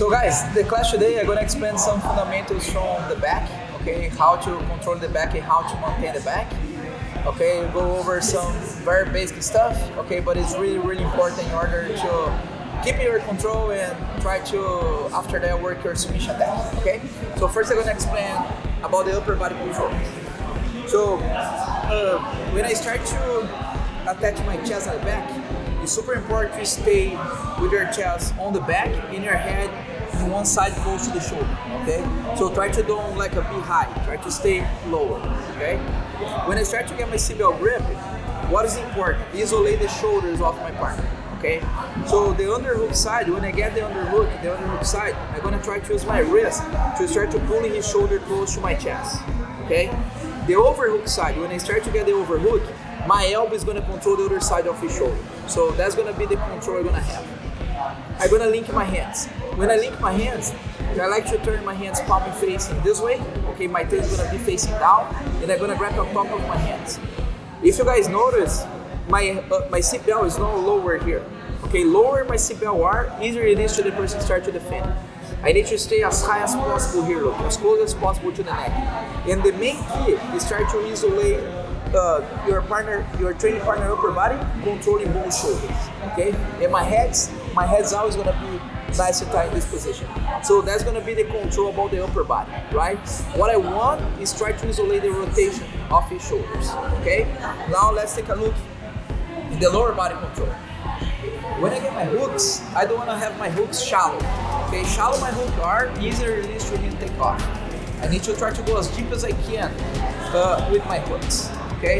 So guys, the class today I'm gonna explain some fundamentals from the back, okay, how to control the back and how to maintain the back. Okay, we'll go over some very basic stuff, okay, but it's really important in order to keep your control and try to, after that, work your submission attack, okay? So first I'm gonna explain about the upper body control. So when I start to attach my chest at the back, it's super important to stay with your chest on the back and your head on one side close to the shoulder, okay? So try to don't like a be high, try to stay lower, okay? When I start to get my seatbelt grip, what is important? Isolate the shoulders of my partner, okay? So the underhook side, when I get the underhook side, I'm gonna try to use my wrist to start to pulling his shoulder close to my chest, okay? The overhook side, when I start to get the overhook, my elbow is gonna control the other side of his shoulder. So that's gonna be the control I'm gonna have. I'm gonna link my hands. When I link my hands, I like to turn my hands palm facing this way. Okay, my toe is gonna be facing down, and I'm gonna grab on top of my hands. If you guys notice, my seatbelt is no lower here. Okay, lower my seatbelt are, easier it is to the person start to defend. I need to stay as high as possible here, look, as close as possible to the neck. And the main key is try to isolate your training partner upper body, controlling both shoulders, okay? And my head's always gonna be nice and tight in this position. So that's gonna be the control about the upper body, right? What I want is try to isolate the rotation of his shoulders, okay? Now let's take a look at the lower body control. When I get my hooks, I don't wanna have my hooks shallow, okay? Shallow my hook are, easier release to him take off. I need to try to go as deep as I can with my hooks. Okay,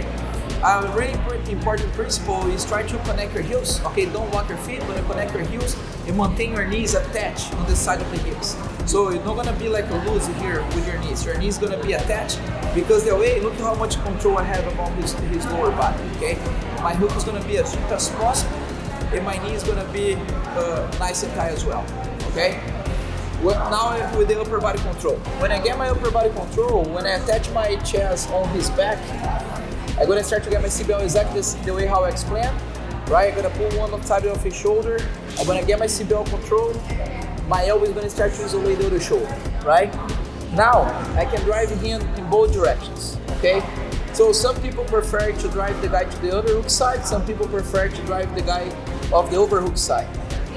a really important principle is try to connect your heels. Okay, don't walk your feet, but connect your heels and maintain your knees attached on the side of the hips. So you're not gonna be like a loose here with your knees. Your knees gonna be attached because the way, look how much control I have about his lower body. Okay, my hook is gonna be as deep as possible, and my knee is gonna be nice and tight as well. Okay. Well, now with the upper body control. When I get my upper body control, when I attach my chest on his back, I'm gonna start to get my seatbelt exactly the way how I explained, right? I'm gonna pull one side of his shoulder. I'm gonna get my seatbelt control. My elbow is gonna start to isolate the other shoulder, right? Now, I can drive him in both directions, okay? So some people prefer to drive the guy to the underhook side. Some people prefer to drive the guy of the overhook side.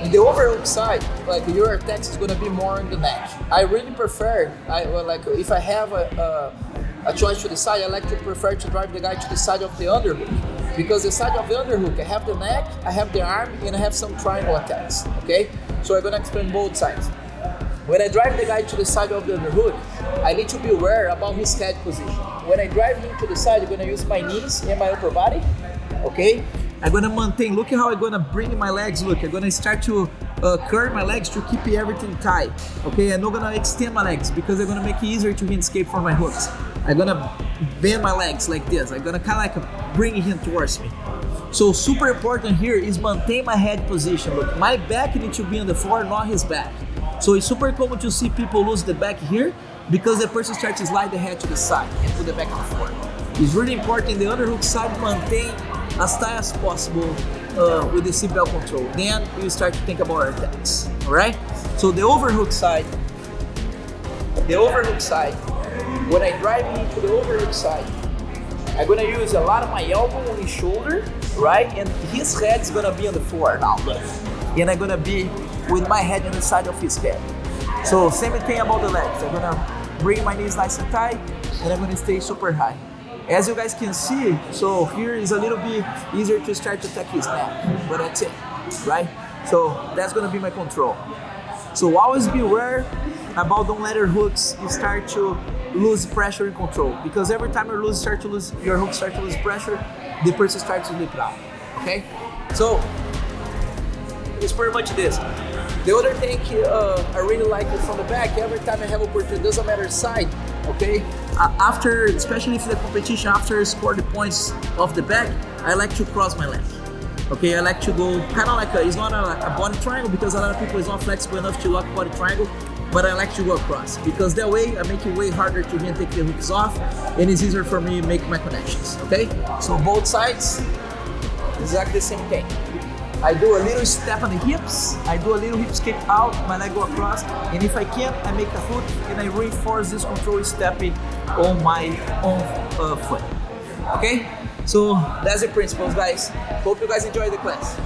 In the overhook side, like your attack is gonna be more on the neck. I really prefer, if I have a choice to decide, I like to prefer to drive the guy to the side of the underhook. Because the side of the underhook, I have the neck, I have the arm, and I have some triangle attacks, okay? So I'm gonna explain both sides. When I drive the guy to the side of the underhook, I need to be aware about his head position. When I drive him to the side, I'm gonna use my knees and my upper body, okay? I'm gonna maintain, look at how I'm gonna bring my legs, look, I'm gonna start to curve my legs to keep everything tight, okay? I'm not gonna extend my legs because I'm gonna make it easier to him escape from my hooks. I'm gonna bend my legs like this. I'm gonna kind of like bring him towards me. So super important here is maintain my head position. Look, my back needs to be on the floor, not his back. So it's super common to see people lose the back here because the person starts to slide the head to the side and put the back on the floor. It's really important the underhook side maintain as tight as possible with the seatbelt control. Then you start to think about our attacks, all right? So the overhook side, when I drive into the overhook side, I'm gonna use a lot of my elbow on his shoulder, right? And his head is gonna be on the floor now, look. And I'm gonna be with my head on the side of his head. So same thing about the legs. I'm gonna bring my knees nice and tight, and I'm gonna stay super high. As you guys can see, so here is a little bit easier to start to attack his neck, but that's it, right? So that's gonna be my control. So always be aware about don't let your hooks start to lose pressure and control, because every time your hooks start to lose pressure, the person starts to slip out, okay? So it's pretty much this. The other thing I really like it from the back, every time I have opportunity, doesn't matter side, okay? After, especially if the competition, after I score the points off the back, I like to cross my leg. Okay, I like to go kind of like it's not a body triangle because a lot of people is not flexible enough to lock body triangle, but I like to go across because that way I make it way harder to even take the hooks off, and it's easier for me to make my connections. Okay, so both sides, exactly the same thing. I do a little step on the hips, I do a little hip skip out, my leg go across, and if I can, I make a hook and I reinforce this control stepping on my own foot. Okay? So that's the principles, guys. Hope you guys enjoy the class.